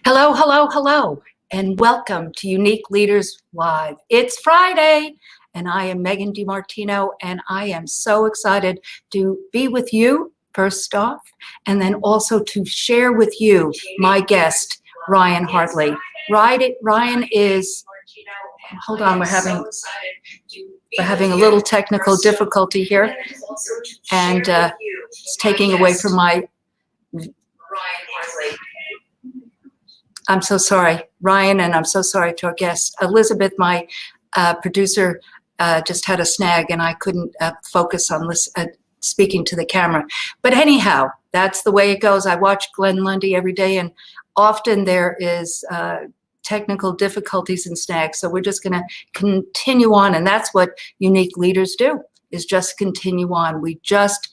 Hello, hello, hello, and welcome to Unique Leaders Live. It's Friday, and I am Megan DiMartino, and I am so excited to be with you, first off, and then also to share with you my guest, Ryan Hartley. Ryan is, hold on, we're having a little technical difficulty here, and it's taking away from my. I'm so sorry, Ryan, and I'm so sorry to our guest. Elizabeth, my producer, just had a snag and I couldn't focus on speaking to the camera. But anyhow, that's the way it goes. I watch Glenn Lundy every day, and often there is technical difficulties and snags. So we're just going to continue on, and that's what unique leaders do, is just continue on. We just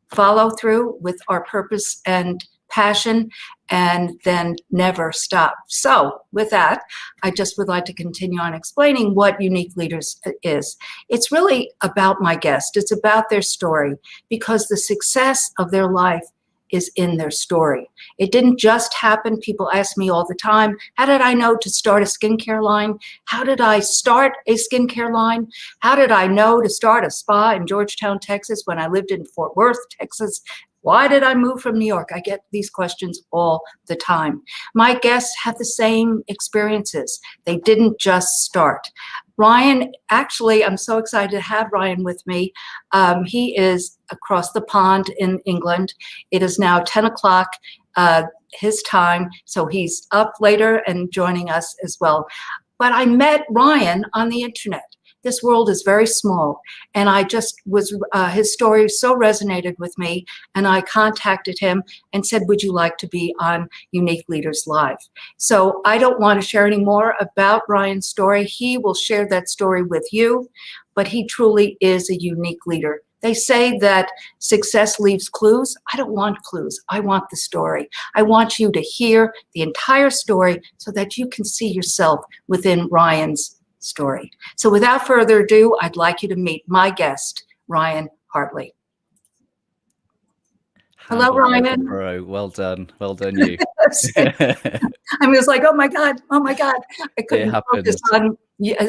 follow through with our purpose and passion, and then never stop. So with that, I just would like to continue on explaining what Unique Leaders is. It's really about my guest. It's about their story, because the success of their life is in their story. It didn't just happen. People ask me all the time, how did I know to start a skincare line? How did I start a skincare line? How did I know to start a spa in Georgetown, Texas, when I lived in Fort Worth, Texas? Why did I move from New York? I get these questions all the time. My guests have the same experiences. They didn't just start. Ryan, actually, I'm so excited to have Ryan with me. He is across the pond in England. It is now 10 o'clock his time, so he's up later and joining us as well. But I met Ryan on the internet. This world is very small, and I just was, his story so resonated with me, and I contacted him and said, would you like to be on Unique Leaders Live? So I don't want to share any more about Ryan's story. He will share that story with you, but he truly is a unique leader. They say that success leaves clues. I don't want clues. I want the story. I want you to hear the entire story so that you can see yourself within Ryan's story. So without further ado, I'd like you to meet my guest, Ryan Hartley. Hello, Ryan. Bro, well done you. I was like, oh my God. I couldn't focus on,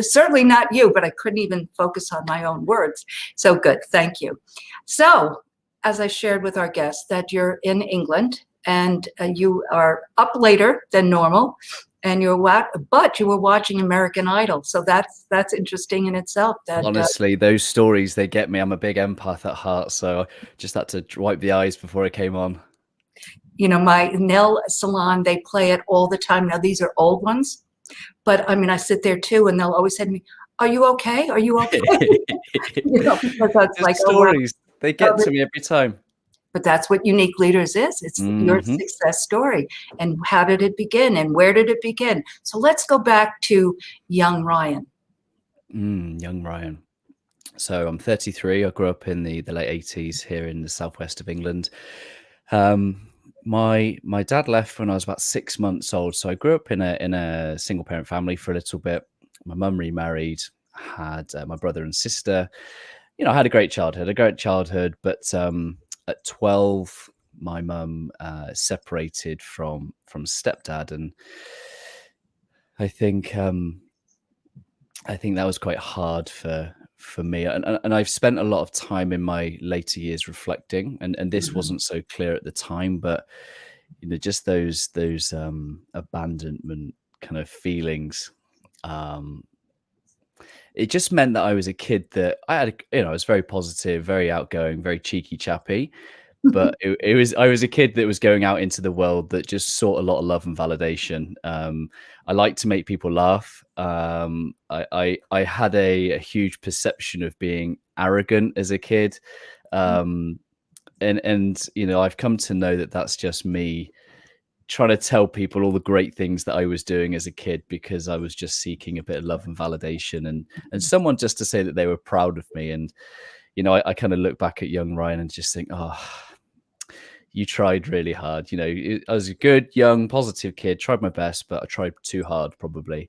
certainly not you, but I couldn't even focus on my own words. So good, thank you. So as I shared with our guests, that you're in England and you are up later than normal, and but you were watching American Idol, so that's interesting in itself. That honestly, those stories, they get me. I'm a big empath at heart, so I just had to wipe the eyes before I came on. You know, my nail salon, they play it all the time. Now these are old ones, but I mean, I sit there too, and they'll always say to me, "Are you okay? Are you okay?" You know, because that's like stories. Oh, wow. They get to me every time. But that's what Unique Leaders is. It's your success story. And how did it begin? And where did it begin? So let's go back to young Ryan. Young Ryan. So I'm 33. I grew up in the late 80s here in the southwest of England. My dad left when I was about 6 months old. So I grew up in a single parent family for a little bit. My mum remarried, had my brother and sister. You know, I had a great childhood, but at 12, my mum separated from stepdad, and I think that was quite hard for me. And I've spent a lot of time in my later years reflecting, and this wasn't so clear at the time, but you know, just those abandonment kind of feelings. It just meant that I was a kid that I was very positive, very outgoing, very cheeky chappy. But I was a kid that was going out into the world that just sought a lot of love and validation. I like to make people laugh. I had a huge perception of being arrogant as a kid. And you know, I've come to know that that's just me trying to tell people all the great things that I was doing as a kid, because I was just seeking a bit of love and validation and someone just to say that they were proud of me. And, you know, I kind of look back at young Ryan and just think, oh, you tried really hard. You know, I was a good, young, positive kid, tried my best, but I tried too hard probably.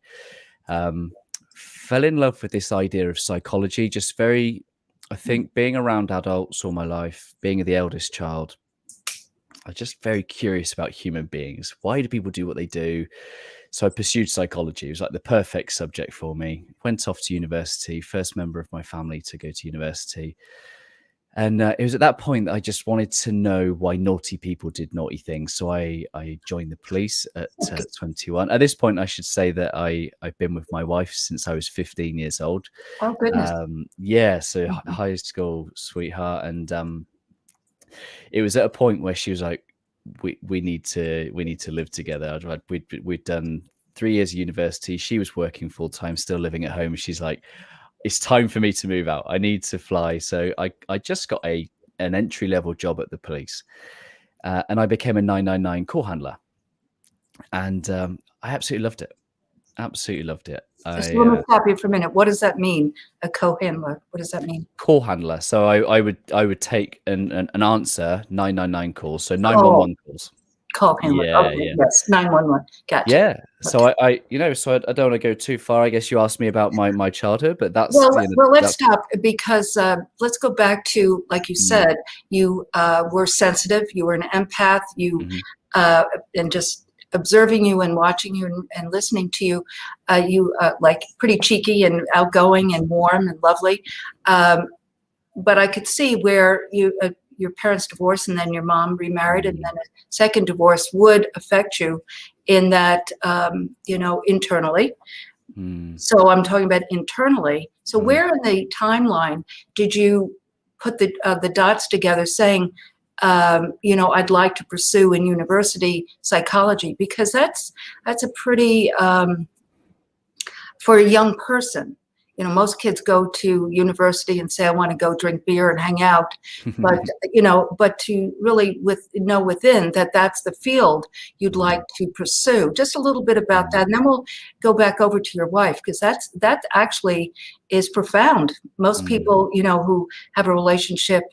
Fell in love with this idea of psychology, just I think being around adults all my life, being the eldest child, I'm just very curious about human beings. Why do people do what they do? So I pursued psychology. It was like the perfect subject for me. Went off to university, first member of my family to go to university. And it was at that point that I just wanted to know why naughty people did naughty things. So I joined the police at 21. At this point, I should say that I've been with my wife since I was 15 years old. Oh, goodness. Yeah, so Mhm. high school sweetheart. And it was at a point where she was like, we need to live together. We'd done 3 years of university. She was working full time, still living at home. She's like, it's time for me to move out. I need to fly. So I just got an entry level job at the police, and I became a 999 call handler, and I absolutely loved it. Absolutely loved it. Just let me stop you for a minute. What does that mean? A co-handler? What does that mean? Call handler. So I would take an answer 999 calls, so Oh, 911 calls. call handler. Yeah, Okay, yeah. yes, 911. Gotcha. Yeah. So I so I don't want to go too far. I guess you asked me about my childhood, but that's Well, let's stop because let's go back to, like you said, you were sensitive, you were an empath, you and just observing you and watching you and listening to you, you like pretty cheeky and outgoing and warm and lovely. But I could see where your parents divorced and then your mom remarried and then a second divorce would affect you in that, internally. So I'm talking about internally. So where in the timeline did you put the dots together saying, I'd like to pursue in university psychology? Because that's a pretty, for a young person, most kids go to university and say, I want to go drink beer and hang out. But, but to really know within that that's the field you'd like to pursue. Just a little bit about that. And then we'll go back over to your wife, because that actually is profound. Most people, who have a relationship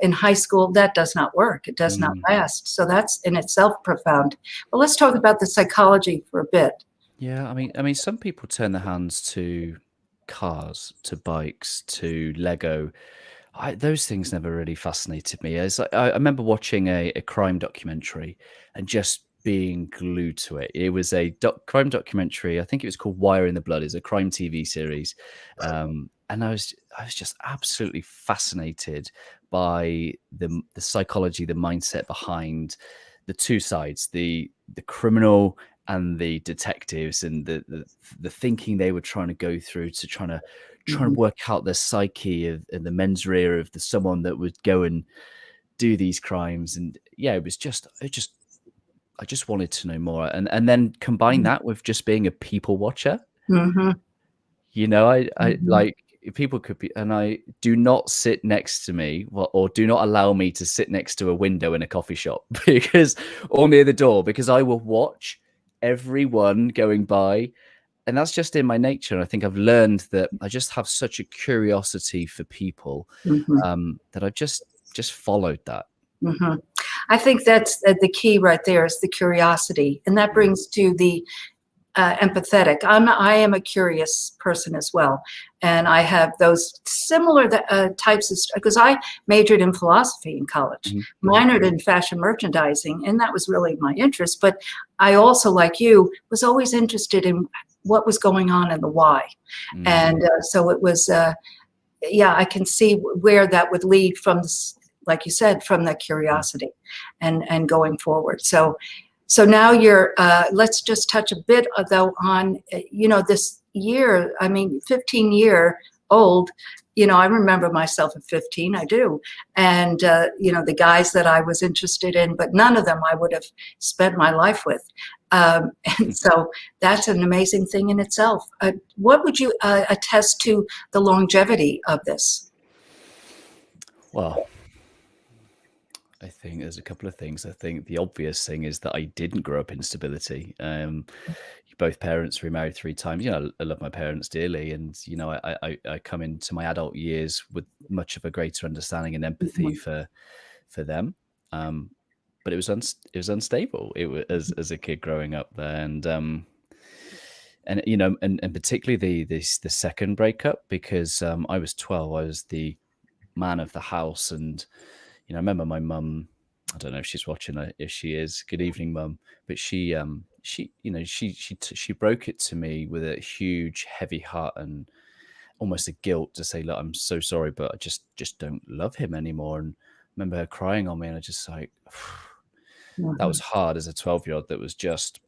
in high school, that does not work. It does not last. So that's in itself profound. But let's talk about the psychology for a bit. Yeah, I mean, some people turn their hands to cars, to bikes, to Lego. Those things never really fascinated me. I remember watching a crime documentary and just being glued to it. It was a crime documentary. I think it was called Wire in the Blood. It's a crime TV series, and I was just absolutely fascinated by the psychology, the mindset behind the two sides, the criminal and the detectives, and the thinking they were trying to go through to trying to work out the psyche of the mens rea of someone that would go and do these crimes. And yeah, I just wanted to know more, and then combine that with just being a people watcher. I like, people could be, and I do not sit next to me, or do not allow me to sit next to a window in a coffee shop or near the door, because I will watch everyone going by, and that's just in my nature. And I think I've learned that I just have such a curiosity for people, that I've just followed that. I think that's the key right there, is the curiosity, and that brings to the empathetic. I am a curious person as well, and I have those similar types of, because I majored in philosophy in college, minored in fashion merchandising, and that was really my interest. But I also, like you, was always interested in what was going on and the why, and so it was. I can see where that would lead from, like you said, from that curiosity, and going forward. So now let's just touch a bit though on, this year, 15-year-old, I remember myself at 15, I do. And, the guys that I was interested in, but none of them I would have spent my life with. And so that's an amazing thing in itself. What would you attest to the longevity of this? Well, I think there's a couple of things. I think the obvious thing is that I didn't grow up in stability. Both parents remarried 3 times. I love my parents dearly, and I come into my adult years with much of a greater understanding and empathy for them. But it was unstable. It was as a kid growing up there, and particularly the second breakup, because I was 12. I was the man of the house, and I remember my mum I don't know if she's watching. If she is, good evening, Mum. But she broke it to me with a huge, heavy heart and almost a guilt to say, look, I'm so sorry, but I just don't love him anymore. And I remember her crying on me, and I just like, that was hard as a 12-year-old. That was just,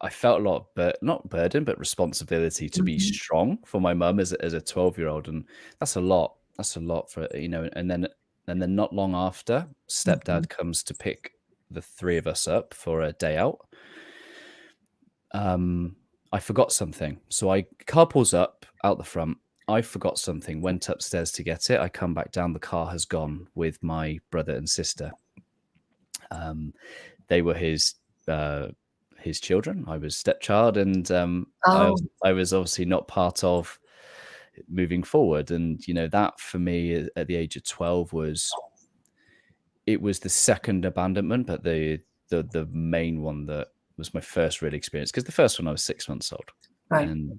I felt a lot, but not burden, but responsibility to be strong for my mum as a 12-year-old. And that's a lot. That's a lot for, and then not long after, stepdad comes to pick the three of us up for a day out. I forgot something. So car pulls up out the front. I forgot something, went upstairs to get it. I come back down. The car has gone with my brother and sister. They were his children. I was stepchild, and I was obviously not part of moving forward. And that for me at the age of 12 was the second abandonment, but the main one that was my first real experience, because the first one I was 6 months old, Right. and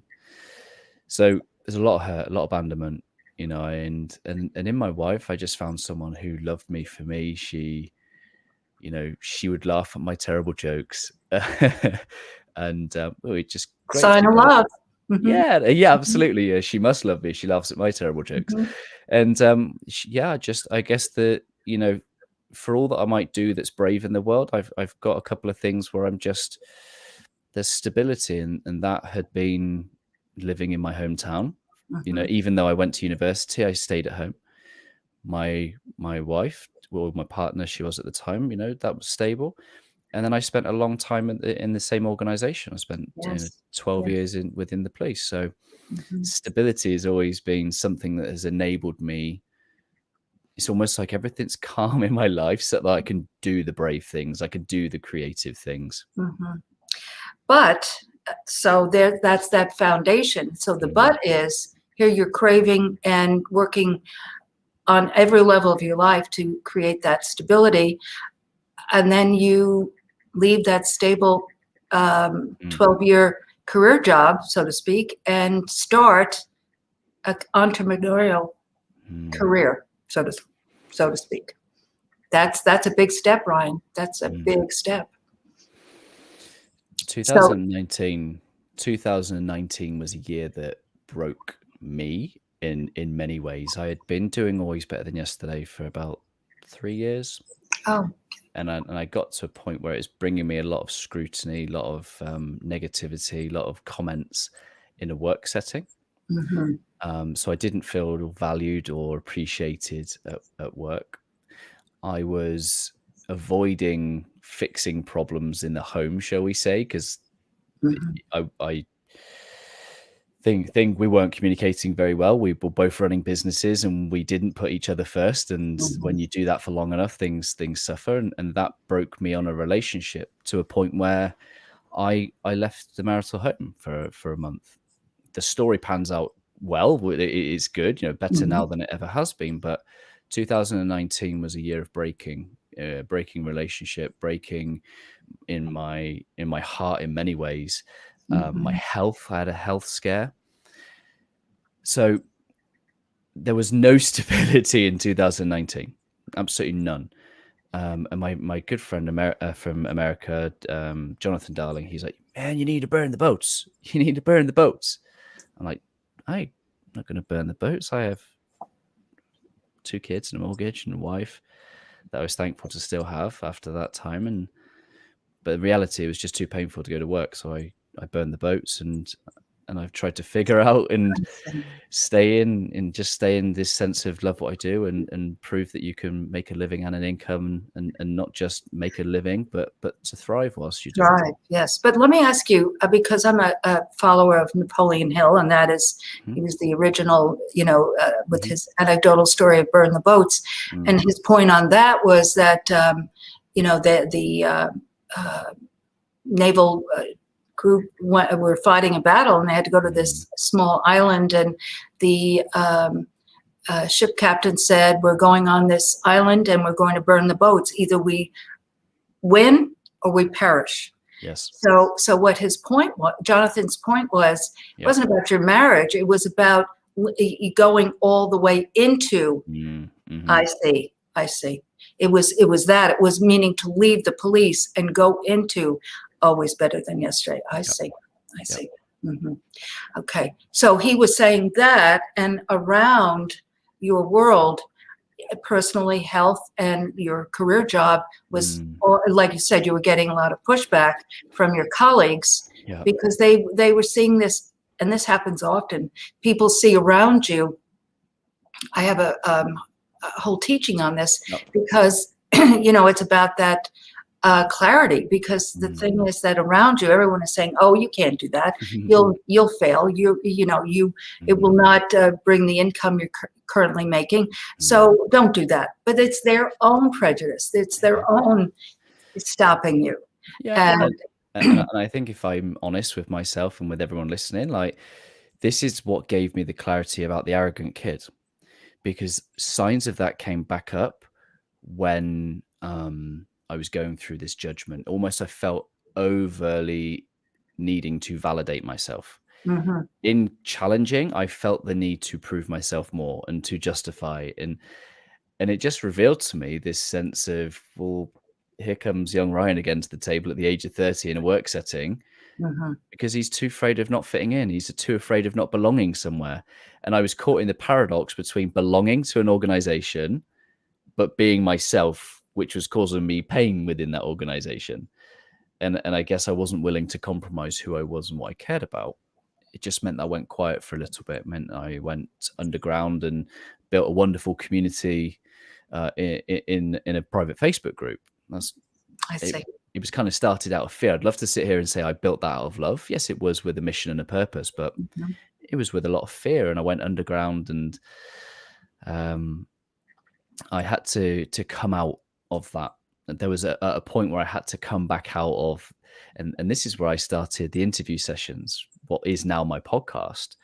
so there's a lot of hurt, a lot of abandonment, and in my wife, I just found someone who loved me for me. She would laugh at my terrible jokes, and it just great. Sign of love. Yeah, absolutely. Yeah, she must love me. She laughs at my terrible jokes, and I guess that for all that I might do that's brave in the world, I've got a couple of things where there's stability, and that had been living in my hometown. Even though I went to university, I stayed at home. My wife, well, my partner, she was at the time, that was stable. And then I spent a long time in the same organization. I spent 12 years within the police. So stability has always been something that has enabled me. It's almost like everything's calm in my life so that I can do the brave things. I can do the creative things. But so that's that foundation. So the but is here you're craving and working on every level of your life to create that stability. And then you leave that stable 12-year career job, so to speak, and start an entrepreneurial career, so to speak. That's a big step, Ryan. That's a big step. 2019 was a year that broke me in many ways. I had been doing Always Better Than Yesterday for about 3 years. Oh. And I got to a point where it's bringing me a lot of scrutiny, a lot of negativity, a lot of comments in a work setting. So I didn't feel valued or appreciated at work. I was avoiding fixing problems in the home, shall we say, because I think we weren't communicating very well. We were both running businesses and we didn't put each other first. And when you do that for long enough, things suffer. And that broke me on a relationship to a point where I left the marital home for a month. The story pans out well. It is good, better now than it ever has been. But 2019 was a year of breaking relationship, breaking in my heart in many ways. My health, I had a health scare. So there was no stability in 2019, absolutely none. And my good friend from America, Jonathan Darling, he's like, man, you need to burn the boats. You need to burn the boats. I'm like, I'm not going to burn the boats. I have 2 kids and a mortgage and a wife that I was thankful to still have after that time. But in reality, it was just too painful to go to work. So I burned the boats, and I've tried to figure out and stay in this sense of love what I do and prove that you can make a living and an income and not just make a living, but to thrive whilst you do. Right. Yes. But let me ask you, because I'm a follower of Napoleon Hill, and that is, he was the original, with his anecdotal story of burn the boats. And his point on that was that, the naval group were fighting a battle, and they had to go to this small island, and the ship captain said, we're going on this island and we're going to burn the boats. Either we win or we perish. Yes. So what his point was, Jonathan's point was, it wasn't about your marriage. It was about going all the way into, I see. It was that. It was meaning to leave the police and go into always better than yesterday. I see. I see. Mm-hmm. Okay. So he was saying that, and around your world, personally, health and your career job was, or like you said, you were getting a lot of pushback from your colleagues because they were seeing this, and this happens often. People see around you. I have a whole teaching on this because, it's about that clarity, because the thing is that around you, everyone is saying, oh, you can't do that. You'll fail. It will not bring the income you're currently making. So don't do that. But it's their own prejudice. It's their own stopping you. Yeah. And I think if I'm honest with myself and with everyone listening, like, this is what gave me the clarity about the arrogant kid, because signs of that came back up when I was going through this judgment. Almost I felt overly needing to validate myself. In challenging, I felt the need to prove myself more and to justify. And it just revealed to me this sense of, well, here comes young Ryan again to the table at the age of 30 in a work setting, because he's too afraid of not fitting in. He's too afraid of not belonging somewhere. And I was caught in the paradox between belonging to an organization, but being myself, which was causing me pain within that organization. And I guess I wasn't willing to compromise who I was and what I cared about. It just meant that I went quiet for a little bit. It meant I went underground and built a wonderful community in a private Facebook group. I see. It was kind of started out of fear. I'd love to sit here and say I built that out of love. Yes, it was with a mission and a purpose, but it was with a lot of fear. And I went underground, and I had to come out of that. And there was a point where I had to come back out of, and this is where I started the interview sessions, what is now my podcast.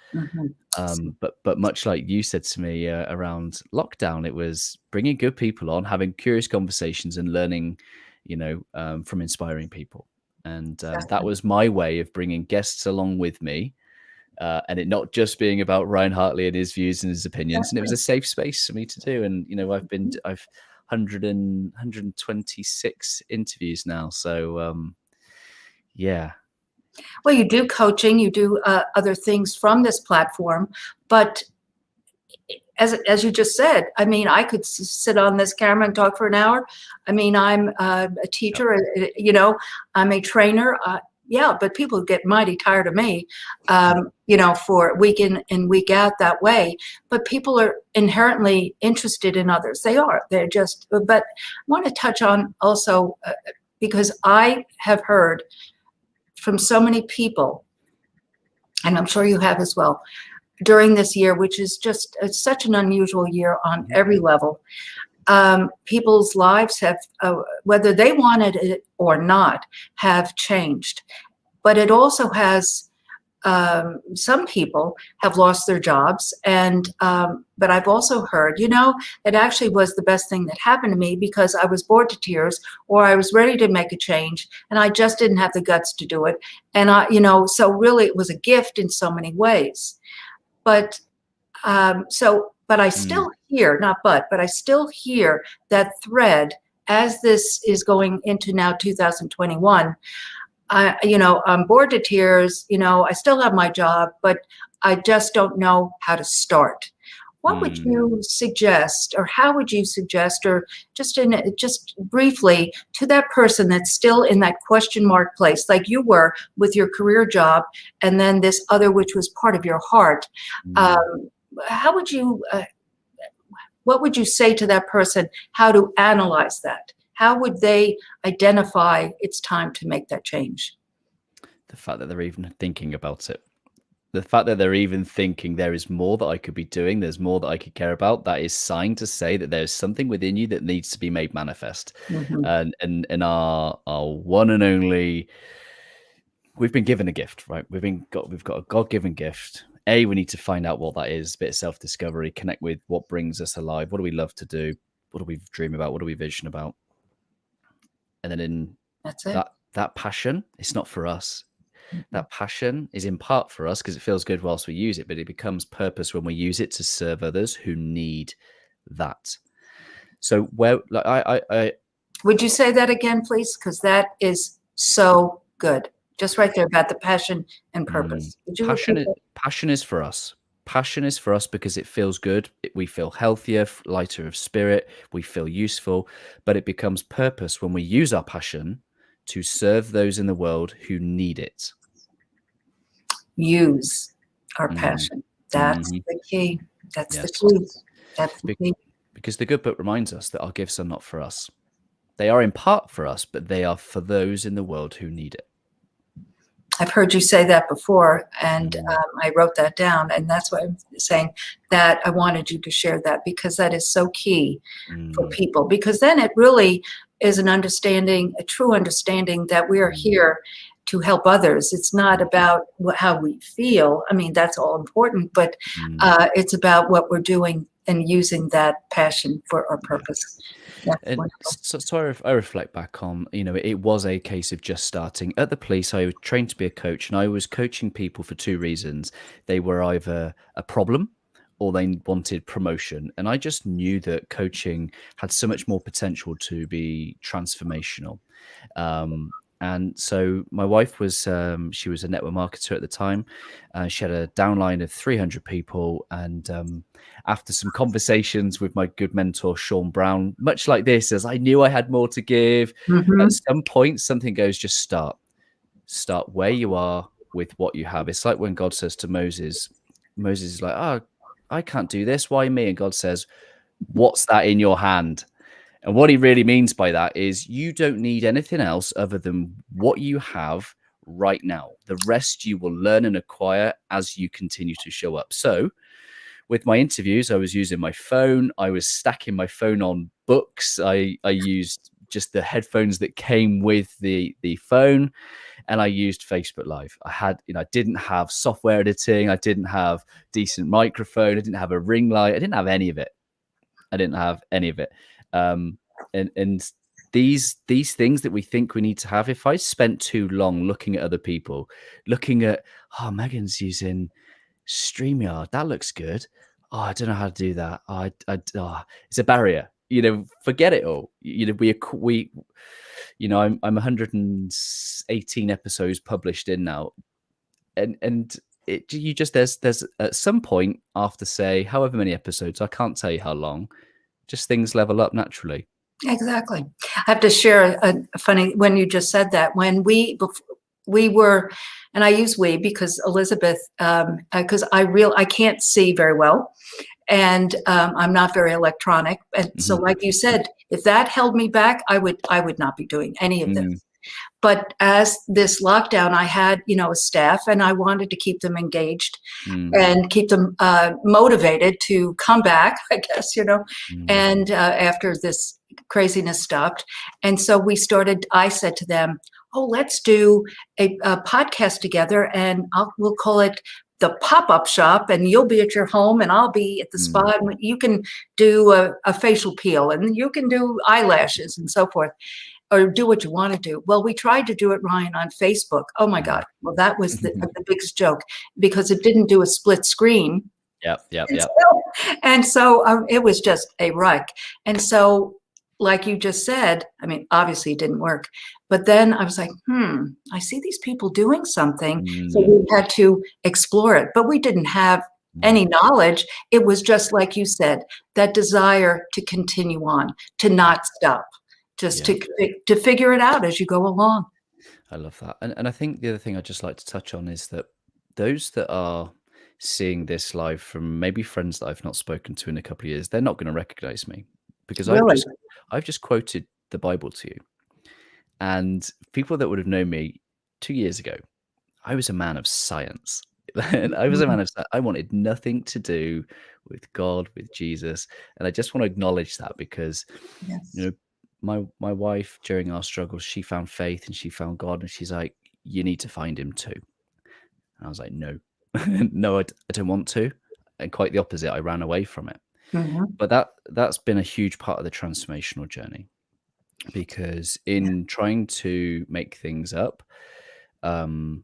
But much like you said to me around lockdown, it was bringing good people on, having curious conversations and learning, from inspiring people. And that was my way of bringing guests along with me. And it not just being about Ryan Hartley and his views and his opinions. And it was a safe space for me to do. And, I've 126 interviews now. So, yeah. Well, you do coaching, you do other things from this platform, but as you just said, I mean, I could sit on this camera and talk for an hour. I mean, I'm a teacher, I'm a trainer. But people get mighty tired of me, for week in and week out that way. But people are inherently interested in others. They're just, but I want to touch on also, because I have heard from so many people, and I'm sure you have as well, during this year, which is just such an unusual year on every level. People's lives have, whether they wanted it or not, have changed. But it also has, some people have lost their jobs. And, but I've also heard, it actually was the best thing that happened to me, because I was bored to tears, or I was ready to make a change, and I just didn't have the guts to do it. And so really it was a gift in so many ways. But but I still hear, but I still hear that thread as this is going into now 2021. I'm bored to tears, I still have my job, but I just don't know how to start. What would you suggest, or how would you suggest, or just briefly, to that person that's still in that question mark place, like you were with your career job, and then this other, which was part of your heart? How would you, what would you say to that person? How to analyze that? How would they identify it's time to make that change? The fact that they're even thinking about it. The fact that they're even thinking there is more that I could be doing, there's more that I could care about, that is sign to say that there's something within you that needs to be made manifest. And our one and only, we've been given a gift, right? We've got a God-given gift. We need to find out what that is, a bit of self-discovery, connect with what brings us alive. What do we love to do? What do we dream about? What do we vision about? And then that passion, it's not for us. That passion is in part for us because it feels good whilst we use it, but it becomes purpose when we use it to serve others who need that. So where, like, I Would you say that again, please? Because that is so good. Just right there about the passion and purpose. Would you repeat that? passion is for us. Passion is for us because it feels good. We feel healthier, lighter of spirit. We feel useful, but it becomes purpose when we use our passion to serve those in the world who need it. Use our Mhm. passion. That's Mhm. the key. That's the Yes. key. That's the Be- key. Because the good book reminds us that our gifts are not for us. They are in part for us, but they are for those in the world who need it. I've heard you say that before, and Mm. I wrote that down, and that's why I'm saying that I wanted you to share that, because that is so key for Mm. people, because then it really is an understanding, a true understanding that we are here to help others. It's not about how we feel. I mean, that's all important, but Mm. it's about what we're doing and using that passion for our Yeah. purpose. That's And wonderful. so I reflect back on, it was a case of just starting. At the police, I was trained to be a coach, and I was coaching people for two reasons. They were either a problem or they wanted promotion. And I just knew that coaching had so much more potential to be transformational. And so my wife was, she was a network marketer at the time. She had a downline of 300 people. And after some conversations with my good mentor, Sean Brown, much like this, as I knew I had more to give, at Mhm. some point, something goes, just start where you are with what you have. It's like when God says to Moses, Moses is like, oh, I can't do this. Why me? And God says, what's that in your hand? And what he really means by that is you don't need anything else other than what you have right now. The rest you will learn and acquire as you continue to show up. So with my interviews, I was using my phone. I was stacking my phone on books. I used just the headphones that came with the phone, and I used Facebook Live. I didn't have software editing. I didn't have decent microphone. I didn't have a ring light. I didn't have any of it. And these things that we think we need to have, if I spent too long looking at other people, looking at, oh, Megan's using StreamYard, that looks good. Oh, I don't know how to do that. It's a barrier. Forget it all. I'm 118 episodes published in now, and there's at some point after, say, however many episodes, I can't tell you how long, just things level up naturally. Exactly. I have to share a funny, when you just said that, when we were, and I use we because Elizabeth, because I can't see very well, and I'm not very electronic. And so, like you said, if that held me back, I would not be doing any of this. But as this lockdown, I had, a staff, and I wanted to keep them engaged and keep them motivated to come back, I guess, and after this craziness stopped. And so I said to them, oh, let's do a podcast together, and we'll call it the pop-up shop, and you'll be at your home and I'll be at the spa, and you can do a facial peel and you can do eyelashes and so forth, or do what you want to do. Well, we tried to do it, Ryan, on Facebook. Oh my God. Well, that was the biggest joke, because it didn't do a split screen. Yep. And so it was just a wreck. And so, like you just said, I mean, obviously it didn't work. But then I was like, I see these people doing something. So we had to explore it. But we didn't have any knowledge. It was just like you said, that desire to continue on, to not stop, just to figure it out as you go along. I love that. And I think the other thing I'd just like to touch on is that those that are seeing this live from maybe friends that I've not spoken to in a couple of years, they're not going to recognize me, because Really? I've just quoted the Bible to you. And people that would have known me 2 years ago, I was a man of science. And I was a man of science. I wanted nothing to do with God, with Jesus. And I just want to acknowledge that, because Yes. my wife, during our struggles, she found faith and she found God, and she's like, you need to find him too. And I was like, no, no, I don't want to. And quite the opposite, I ran away from it. But that's been a huge part of the transformational journey, because in trying to make things up to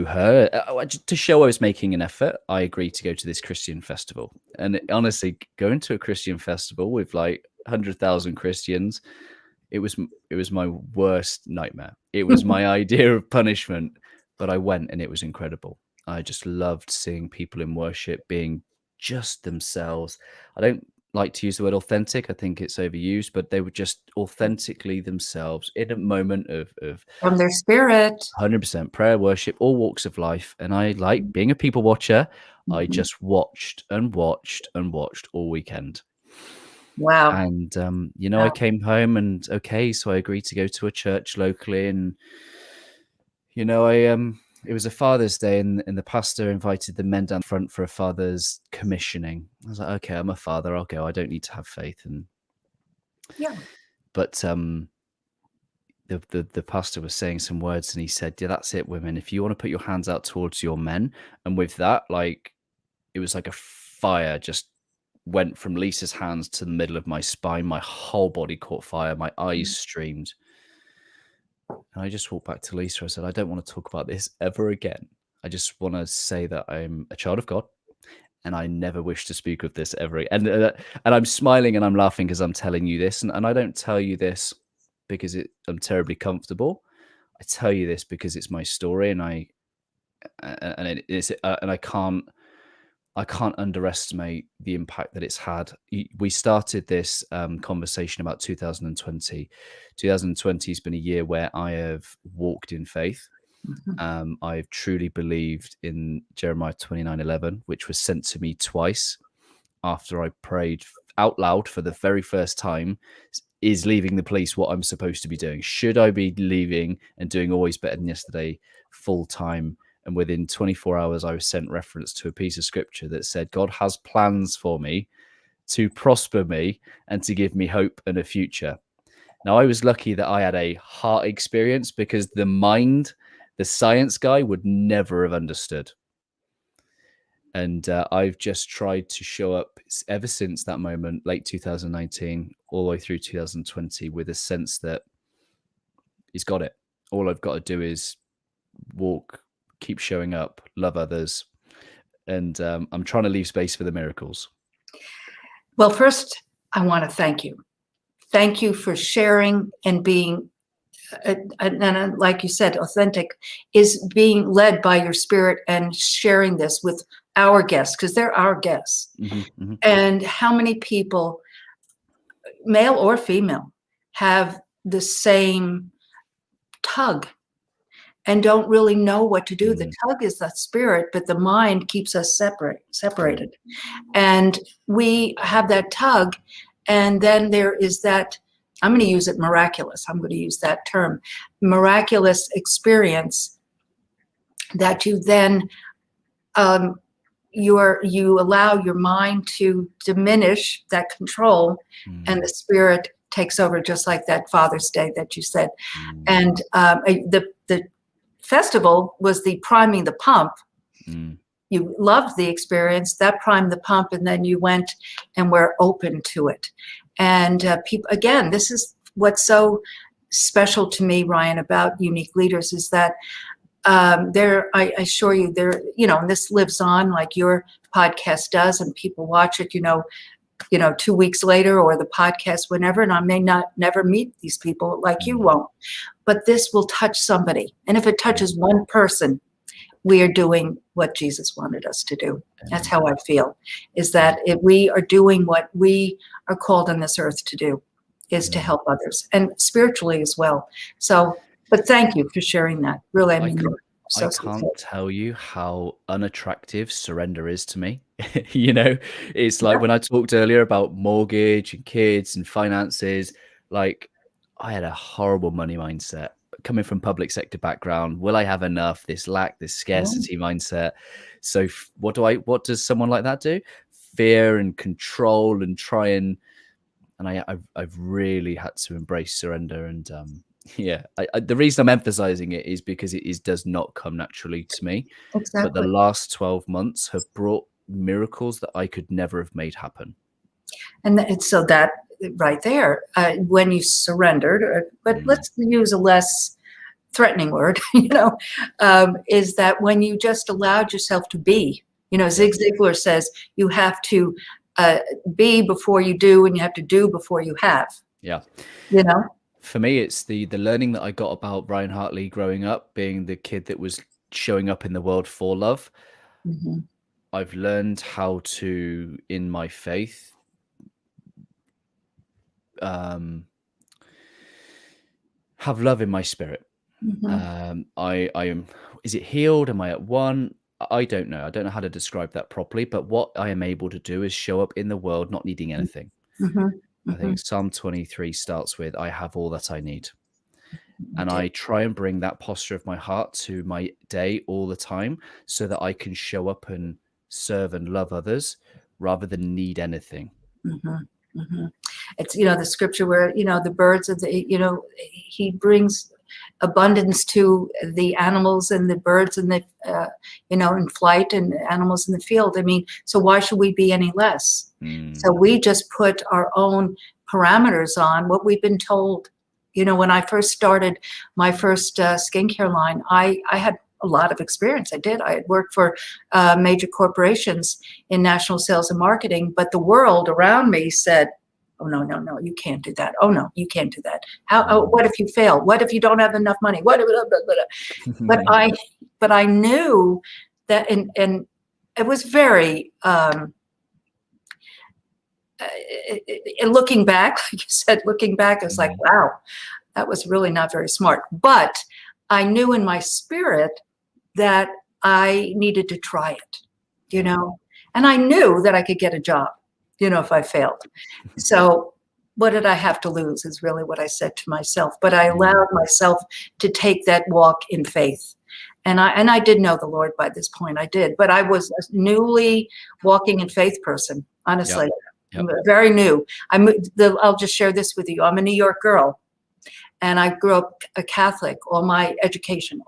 her, to show I was making an effort, I agreed to go to this Christian festival. And honestly, going to a Christian festival with like 100,000 Christians. It was my worst nightmare. It was my idea of punishment, but I went and it was incredible. I just loved seeing people in worship being just themselves. I don't like to use the word authentic. I think it's overused, but they were just authentically themselves in a moment of From their spirit. 100% prayer, worship, all walks of life. And I like being a people watcher. I just watched and watched and watched all weekend. Wow. And, Wow. I came home and so I agreed to go to a church locally. And, it was a Father's Day and the pastor invited the men down front for a father's commissioning. I was like, okay, I'm a father. I'll go. I don't need to have faith. And, but, the pastor was saying some words and he said, yeah, that's it, women. If you want to put your hands out towards your men. And with that, like, it was like a fire just went from Lisa's hands to the middle of my spine. My whole body caught fire. My eyes streamed. And I just walked back to Lisa. I said, I don't want to talk about this ever again. I just want to say that I'm a child of God and I never wish to speak of this ever again. And I'm smiling and I'm laughing because I'm telling you this. And I don't tell you this because I'm terribly comfortable. I tell you this because it's my story and I can't underestimate the impact that it's had. We started this conversation about 2020. 2020 has been a year where I have walked in faith. I've truly believed in Jeremiah 29:11, which was sent to me twice after I prayed out loud for the very first time. Is leaving the police what I'm supposed to be doing? Should I be leaving and doing Always Better Than Yesterday full time? And within 24 hours, I was sent reference to a piece of scripture that said, God has plans for me to prosper me and to give me hope and a future. Now, I was lucky that I had a heart experience because the mind, the science guy would never have understood. And I've just tried to show up ever since that moment, late 2019, all the way through 2020, with a sense that he's got it. All I've got to do is walk, keep showing up, love others, and I'm trying to leave space for the miracles. Well, first, I want to thank you. Thank you for sharing and being, and like you said, authentic is being led by your spirit and sharing this with our guests, because they're our guests. And how many people, male or female, have the same tug and don't really know what to do. The tug is the spirit, but the mind keeps us separated. And we have that tug, and then there is that, I'm going to use it miraculous. I'm going to use that term, miraculous experience that you then, you allow your mind to diminish that control, and the spirit takes over, just like that Father's Day that you said. And the festival was the priming the pump. You loved the experience, that primed the pump, and then you went and were open to it. And people, again, this is what's so special to me, Ryan, about Unique Leaders, is that I assure you, and this lives on like your podcast does, and people watch it, 2 weeks later, or the podcast whenever, and I may never meet these people like you won't, but this will touch somebody. And if it touches one person, we are doing what Jesus wanted us to do. That's how I feel, is that if we are doing what we are called on this earth to do, is to help others, and spiritually as well. So, but thank you for sharing that. Really, I mean, I can't tell you how unattractive surrender is to me. It's like when I talked earlier about mortgage and kids and finances, like I had a horrible money mindset coming from public sector background. Will I have enough? This lack, this scarcity mindset. So what does someone like that do? Fear and control and try and I've really had to embrace surrender. And the reason I'm emphasizing it is because it does not come naturally to me. Exactly. But the last 12 months have brought miracles that I could never have made happen. And so that right there, when you surrendered, but let's use a less threatening word, is that when you just allowed yourself to be, Zig Ziglar says you have to be before you do, and you have to do before you have. Yeah. You know. For me, it's the learning that I got about Ryan Hartley growing up, being the kid that was showing up in the world for love. Mm-hmm. I've learned how to, in my faith, have love in my spirit. Mm-hmm. I am, is it healed? Am I at one? I don't know. I don't know how to describe that properly, but what I am able to do is show up in the world not needing anything. Mm-hmm. I Mm-hmm. think Psalm 23 starts with, I have all that I need. And Okay. I try and bring that posture of my heart to my day all the time so that I can show up and serve and love others rather than need anything. Mm-hmm. Mm-hmm. It's, the scripture where, the birds of the, he brings abundance to the animals and the birds and the, in flight, and animals in the field. I mean, so why should we be any less? So we just put our own parameters on what we've been told. When I first started my first skincare line, I had a lot of experience. I had worked for major corporations in national sales and marketing, but the world around me said, oh, no, you can't do that. Oh, no, you can't do that. What if you fail? What if you don't have enough money? What? But I knew that, and it was very, looking back, like you said, it's like, wow, that was really not very smart. But I knew in my spirit that I needed to try it, and I knew that I could get a job, if I failed. So what did I have to lose is really what I said to myself. But I allowed myself to take that walk in faith. And I did know the Lord by this point. I did. But I was a newly walking in faith person, honestly. Yep. Very new. I'll just share this with you. I'm a New York girl. And I grew up a Catholic, all my education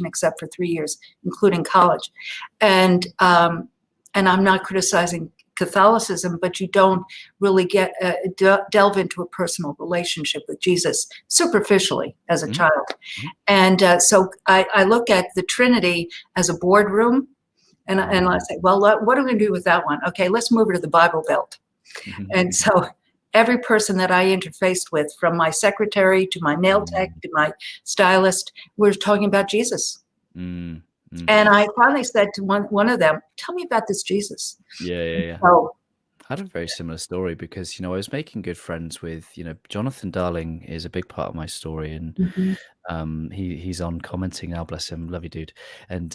except for 3 years, including college. And I'm not criticizing Catholicism, but you don't really get delve into a personal relationship with Jesus superficially as a child. And so I look at the Trinity as a boardroom, and I say, well, what are we going to do with that one? Okay, let's move it to the Bible Belt. And so every person that I interfaced with, from my secretary to my nail tech to my stylist, we're talking about Jesus. And I finally said to one of them, tell me about this Jesus. Yeah. So, I had a very similar story because, I was making good friends with, Jonathan Darling is a big part of my story. And he's on commenting now, bless him, love you, dude. And,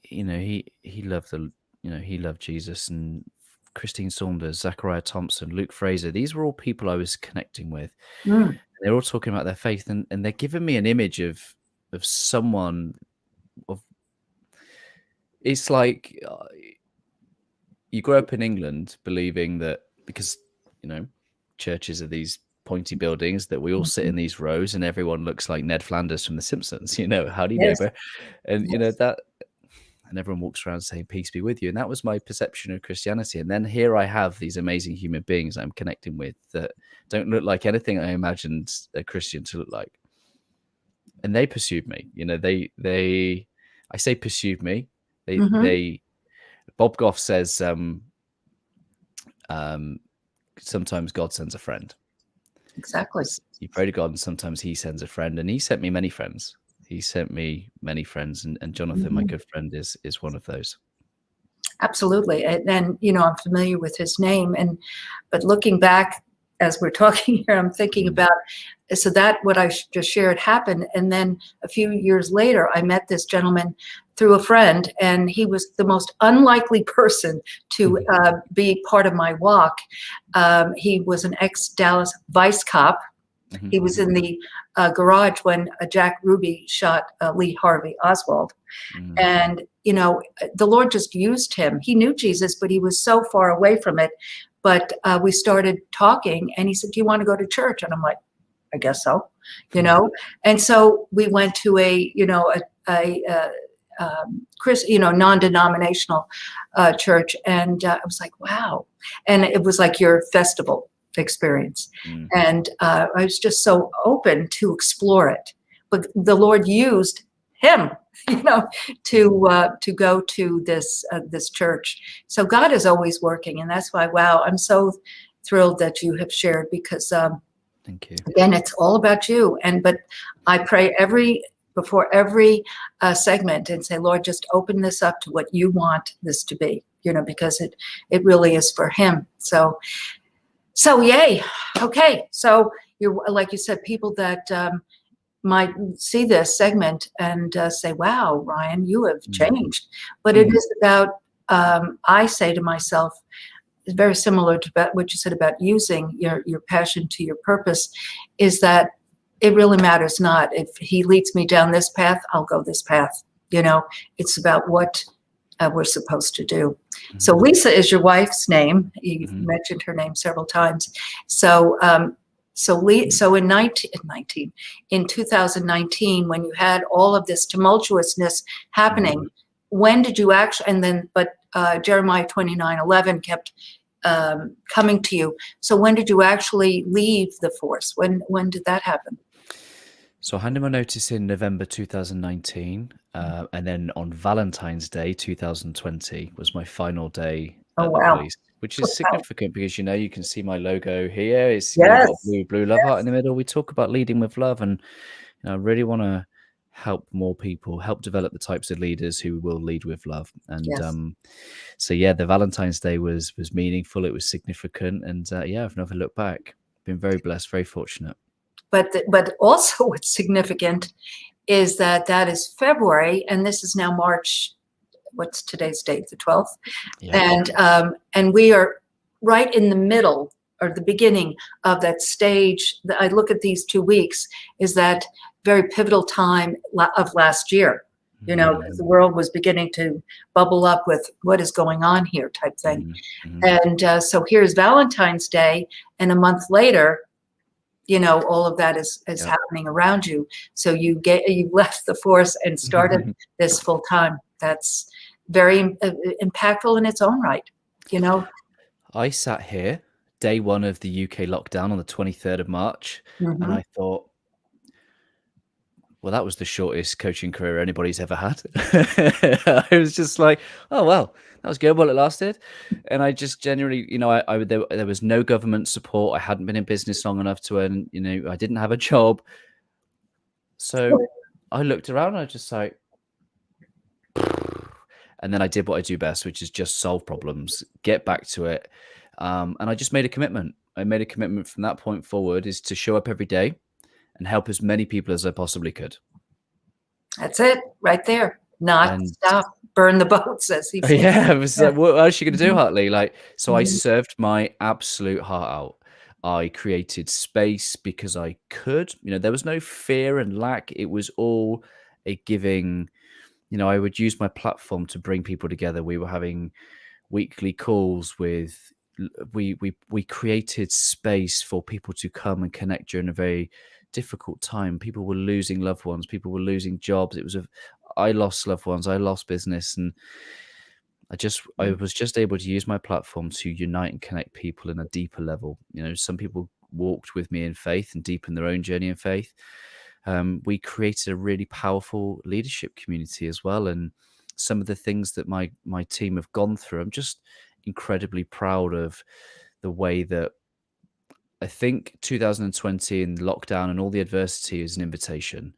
he loved he loved Jesus, and Christine Saunders, Zachariah Thompson, Luke Fraser. These were all people I was connecting with. They're all talking about their faith, and they're giving me an image of someone it's like you grow up in England believing that because churches are these pointy buildings that we all sit in these rows and everyone looks like Ned Flanders from The Simpsons, howdy neighbor, and that, and everyone walks around saying peace be with you. And that was my perception of Christianity. And then here I have these amazing human beings I'm connecting with that don't look like anything I imagined a Christian to look like. And they pursued me. I say pursued me. They Bob Goff says sometimes God sends a friend. Exactly. You pray to God and sometimes he sends a friend, and he sent me many friends. And Jonathan, my good friend, is one of those. Absolutely. And I'm familiar with his name, but looking back as we're talking here, I'm thinking about, so that what I just shared happened. And then a few years later, I met this gentleman through a friend, and he was the most unlikely person to be part of my walk. He was an ex-Dallas vice cop. He was in the garage when Jack Ruby shot Lee Harvey Oswald. And, the Lord just used him. He knew Jesus, but he was so far away from it. But we started talking, and he said, do you want to go to church? And I'm like, I guess so, And so we went to a non-denominational church, and I was like, wow. And it was like your festival experience. And I was just so open to explore it. But the Lord used him to go to this church. So God is always working, and that's why, wow, I'm so thrilled that you have shared, because Thank you. again, it's all about you. But I pray before every segment and say, Lord, just open this up to what you want this to be, because it really is for Him. So yay. Okay. So you're, like you said, people that might see this segment and say, wow, Ryan, you have changed. But it is about, I say to myself, it's very similar to what you said about using your passion to your purpose, is that it really matters not. If He leads me down this path, I'll go this path. It's about what we're supposed to do. So Lisa is your wife's name. You mentioned her name several times. So in 2019, when you had all of this tumultuousness happening, when did you actually, but Jeremiah 29:11 kept coming to you. So when did you actually leave the force? When did that happen? So I handed my notice in November 2019, and then on Valentine's Day 2020 was my final day at the police, which is significant because you can see my logo here. It's got a blue love heart in the middle. We talk about leading with love, and I really want to help more people, help develop the types of leaders who will lead with love. And so the Valentine's Day was meaningful. It was significant, and I've never looked back. Been very blessed, very fortunate. But also what's significant is that is February, and this is now March. What's today's date? The 12th. Yeah. And we are right in the middle or the beginning of that stage. I look at these 2 weeks is that very pivotal time of last year. The world was beginning to bubble up with what is going on here type thing. And so here's Valentine's Day, and a month later, all of that is happening around you. So you left the force and started this full time. That's very impactful in its own right. I sat here day one of the UK lockdown on the 23rd of March, and I thought, well, that was the shortest coaching career anybody's ever had. I was just like, oh, well, that was good while it lasted. And I just generally, there was no government support. I hadn't been in business long enough to earn, I didn't have a job. So I looked around and I was just like, and then I did what I do best, which is just solve problems, get back to it. And I just made a commitment. I made a commitment from that point forward is to show up every day and help as many people as I possibly could. That's it, right there. Not stop, burn the boats, as he said. Yeah, it was like, what else are you going to do, Hartley? I served my absolute heart out. I created space because I could. There was no fear and lack. It was all a giving. I would use my platform to bring people together. We were having weekly calls with. We created space for people to come and connect during a very difficult time. People were losing loved ones. People were losing jobs. I lost loved ones. I lost business, and I was just able to use my platform to unite and connect people in a deeper level. Some people walked with me in faith and deepened their own journey in faith. We created a really powerful leadership community as well, and some of the things that my team have gone through, I'm just incredibly proud of the way that. I think 2020 and lockdown and all the adversity is an invitation,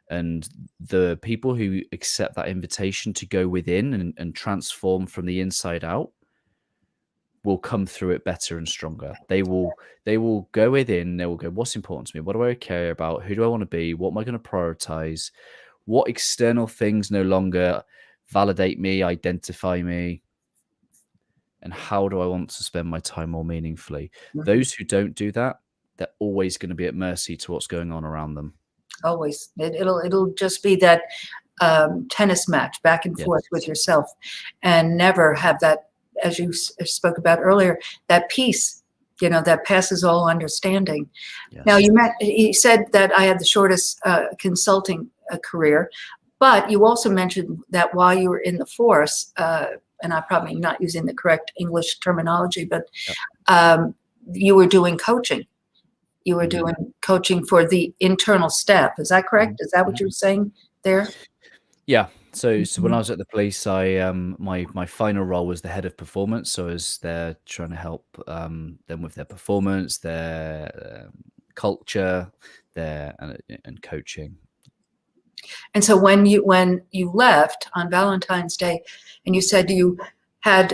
and the people who accept that invitation to go within and transform from the inside out will come through it better and stronger. They will go within. They will go, what's important to me? What do I care about? Who do I want to be? What am I going to prioritize? What external things no longer validate me, identify me? And how do I want to spend my time more meaningfully? Those who don't do that, they're always going to be at mercy to what's going on around them. Always. It'll just be that tennis match back and forth with yourself, and never have that, as you spoke about earlier, that peace, that passes all understanding. Yes. Now, you said that I had the shortest consulting career, but you also mentioned that while you were in the force, and I'm probably not using the correct English terminology, but you were doing coaching. You were doing coaching for the internal staff. Is that correct? Is that what you were saying there? Yeah. So when I Mhm. was at the police, my final role was the head of performance. So I was there trying to help them with their performance, their culture, their and coaching. And so when you left on Valentine's Day, and you said you had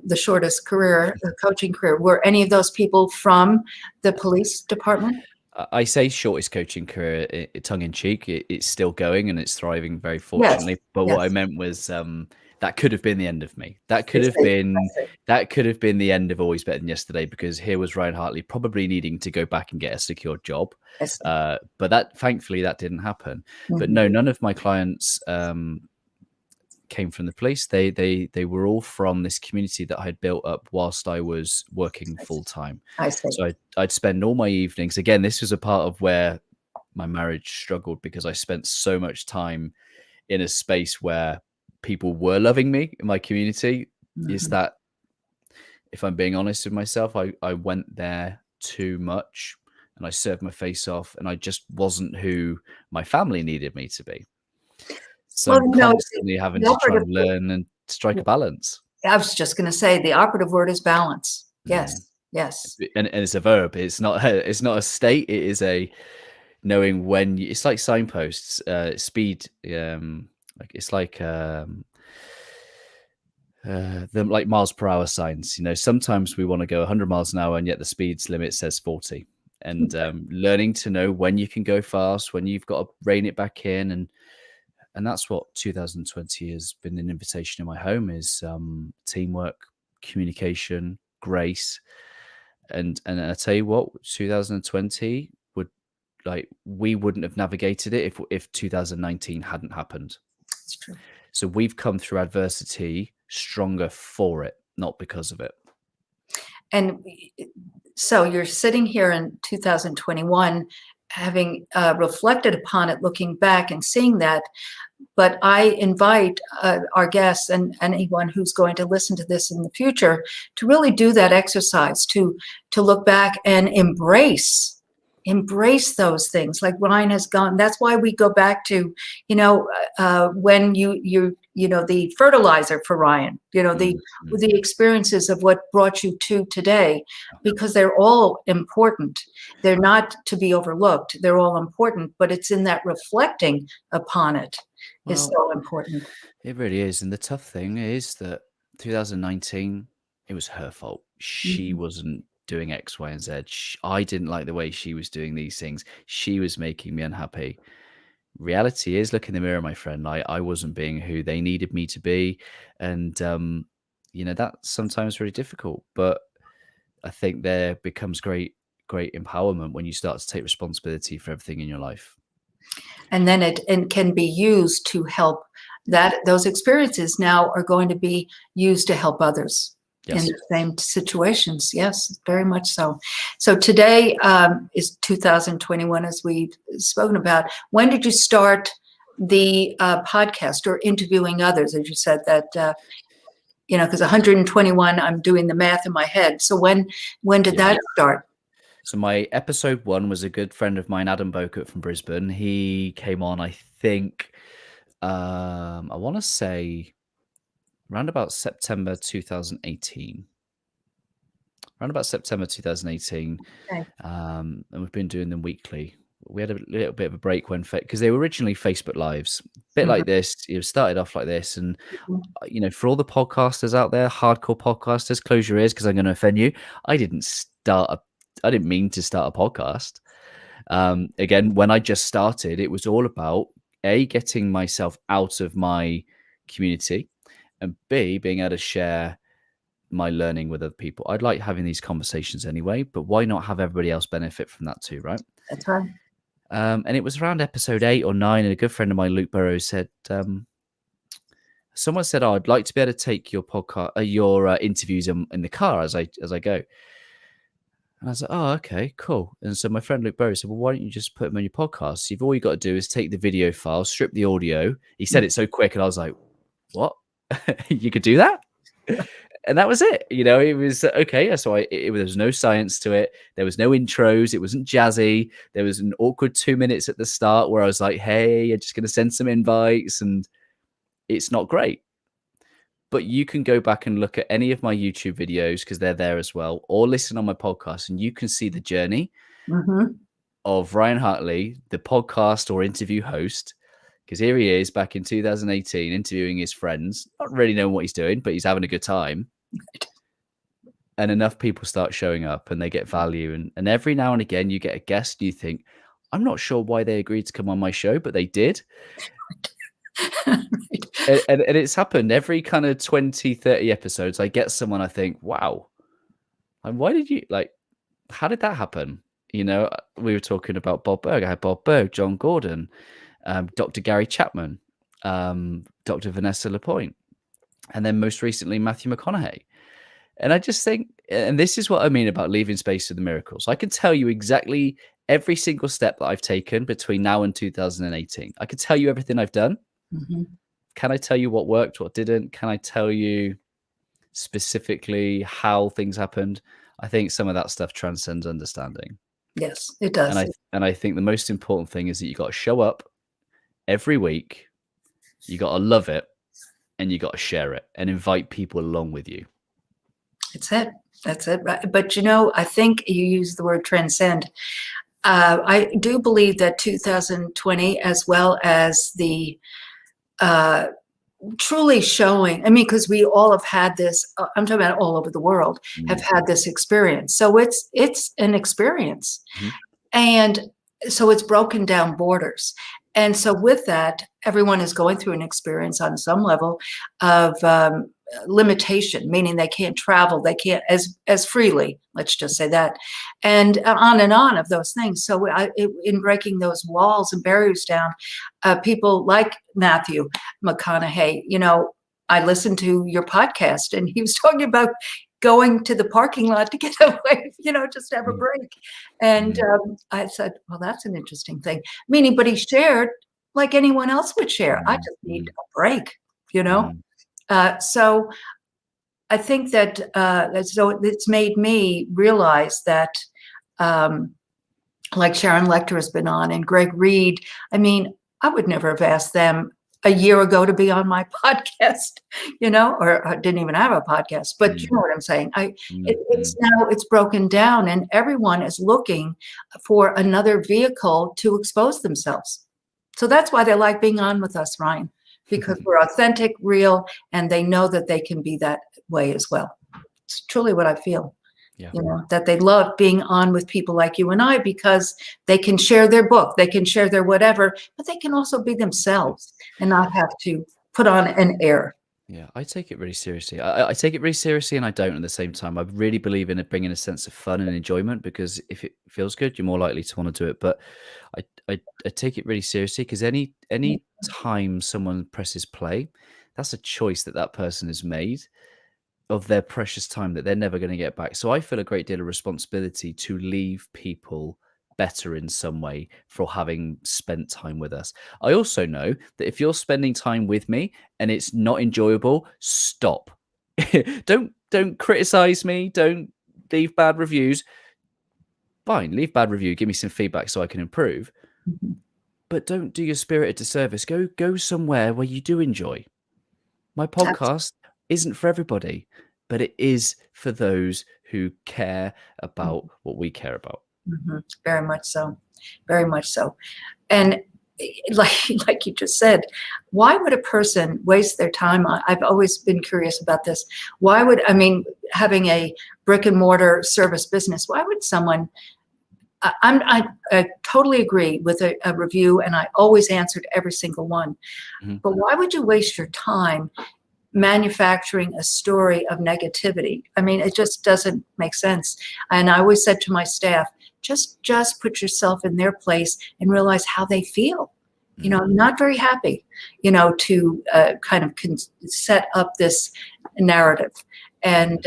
the shortest career, coaching career, were any of those people from the police department? I say shortest coaching career, tongue in cheek. It's still going and it's thriving, very Yes, fortunately. But what I yes. meant was that could have been the end of me. That I could have see. I been see. the end of Always Better Than Yesterday, because here was Ryan Hartley probably needing to go back and get a secure job. I see. But that thankfully that didn't happen. But Mhm. no, none of my clients came from the police. They were all from this community that I had built up whilst I was working I see. full time. I see. So I'd spend all my evenings. Again, this was a part of where my marriage struggled, because I spent so much time in a space where people were loving me in my community. Is Mhm. that, if I'm being honest with myself, I went there too much and I served my face off, and I just wasn't who my family needed me to be. So Well, I'm constantly having the to try operative, and learn and strike a balance. I was just going to say the operative word is balance. Mm. Yes, yes. And it's a verb. It's not it's not a state. It is a knowing when it's like signposts, speed. Like it's like them like miles per hour signs. Sometimes we want to go 100 miles an hour, and yet the speed limit says 40. And learning to know when you can go fast, when you've got to rein it back in, and that's what 2020 has been an invitation in my home, is teamwork, communication, grace. And I tell you what, 2020 would, like, we wouldn't have navigated it if 2019 hadn't happened. It's true. So we've come through adversity stronger for it, not because of it. And so you're sitting here in 2021, having reflected upon it, looking back and seeing that. But I invite our guests and anyone who's going to listen to this in the future to really do that exercise, to look back and embrace those things like Ryan has gone. That's why we go back to, when the fertilizer for Ryan, Mm. the experiences of what brought you to today, because they're all important. They're not to be overlooked. They're all important, but it's in that reflecting upon it is Well, so important. it really is. And the tough thing is that 2019, it was her fault. She Mhm. wasn't doing X, Y, and Z. I didn't like the way she was doing these things. She was making me unhappy. Reality is, look in the mirror, my friend. I wasn't being who they needed me to be. And, that's sometimes very difficult. But I think there becomes great empowerment when you start to take responsibility for everything in your life. And then it can be used to help. That those experiences now are going to be used to help others in Yes. the same situations. Yes, very much so. So today is 2021, as we've spoken about. When did you start the podcast or interviewing others? As you said that, because 121, I'm doing the math in my head. So when did Yeah. that start? So my episode 1 was a good friend of mine, Adam Bokut from Brisbane. He came on, I think, I want to say around about September 2018. Around about September 2018. Okay. And we've been doing them weekly. We had a little bit of a break when, because they were originally Facebook Lives, a bit Mhm. like this. It started off like this. And, Mhm. for all the podcasters out there, hardcore podcasters, close your ears because I'm going to offend you. I didn't mean to start a podcast. Again, when I just started, it was all about getting myself out of my community, and B, being able to share my learning with other people. I'd like having these conversations anyway, but why not have everybody else benefit from that too, right? That's right. And it was around episode 8 or 9, and a good friend of mine, Luke Burrows, said, someone said, "Oh, I'd like to be able to take your podcast, your interviews in the car as I go." And I was like, "Oh, okay, cool." And so my friend Luke Burrows said, "Well, why don't you just put them on your podcast? All you got to do is take the video file, strip the audio." He said it so quick, and I was like, "What? You could do that?" And that was it. It was okay. So there was no science to it. There was no intros. It wasn't jazzy. There was an awkward 2 minutes at the start where I was like, "Hey, I'm just going to send some invites." And it's not great. But you can go back and look at any of my YouTube videos because they're there as well, or listen on my podcast, and you can see the journey of Ryan Hartley, the podcast or interview host. Because here he is back in 2018 interviewing his friends, not really knowing what he's doing, but he's having a good time. And enough people start showing up and they get value. And every now and again, you get a guest and you think, I'm not sure why they agreed to come on my show, but they did. And it's happened every kind of 20, 30 episodes. I get someone I think, wow, and why did you how did that happen? You know, we were talking about Bob Berg. I had Bob Berg, John Gordon, Dr. Gary Chapman, Dr. Vanessa Lapointe, and then most recently, Matthew McConaughey. And I just think, and this is what I mean about leaving space for the miracles. I can tell you exactly every single step that I've taken between now and 2018. I can tell you everything I've done. Can I tell you what worked, what didn't? Can I tell you specifically how things happened? I think some of that stuff transcends understanding. Yes, it does. And I think the most important thing is that you got to show up every week. You got to love it, and you got to share it and invite people along with you. That's it. Right. But, you know, I think you use the word transcend. I do believe that 2020, as well as the truly showing, I mean, because we all have had this, I'm talking about all over the world, have had this experience. So it's an experience. And so it's broken down borders. And so with that, everyone is going through an experience on some level of limitation, meaning they can't travel, they can't as freely, let's just say that, and on of those things. So in breaking those walls and barriers down, people like Matthew McConaughey, you know, I listened to your podcast and he was talking about going to the parking lot to get away, you know, just to have a break. And I said, well, that's an interesting thing. Meaning, but he shared like anyone else would share. I just need a break, you know? So I think that so it's made me realize that like Sharon Lecter has been on and Greg Reed, I mean, I would never have asked them a year ago to be on my podcast, you know, or I didn't even have a podcast, but you know what I'm saying? It's now it's broken down and everyone is looking for another vehicle to expose themselves. So that's why they like being on with us, Ryan, because we're authentic, real, and they know that they can be that way as well. It's truly what I feel. You know, that they love being on with people like you and I because they can share their book, they can share their whatever, but they can also be themselves and not have to put on an air. Yeah, I take it really seriously. I take it really seriously and I don't at the same time. I really believe in it bringing a sense of fun and enjoyment because if it feels good, you're more likely to want to do it. But I take it really seriously because any time someone presses play, that's a choice that person has made of their precious time that they're never going to get back. So I feel a great deal of responsibility to leave people better in some way for having spent time with us. I also know that if you're spending time with me and it's not enjoyable, stop. Don't criticize me. Don't leave bad reviews. Fine, leave bad review. Give me some feedback so I can improve. But don't do your spirit a disservice. Go somewhere where you do enjoy. My podcast isn't for everybody, but it is for those who care about what we care about. Very much so. Very much so. And like you just said, why would a person waste their time on? I've always been curious about this. Why would, I mean, having a brick and mortar service business, why would someone, I totally agree with a review and I always answered every single one. But why would you waste your time manufacturing a story of negativity? I mean, it just doesn't make sense. And I always said to my staff, just put yourself in their place and realize how they feel. You know, not very happy, you know, to kind of set up this narrative. And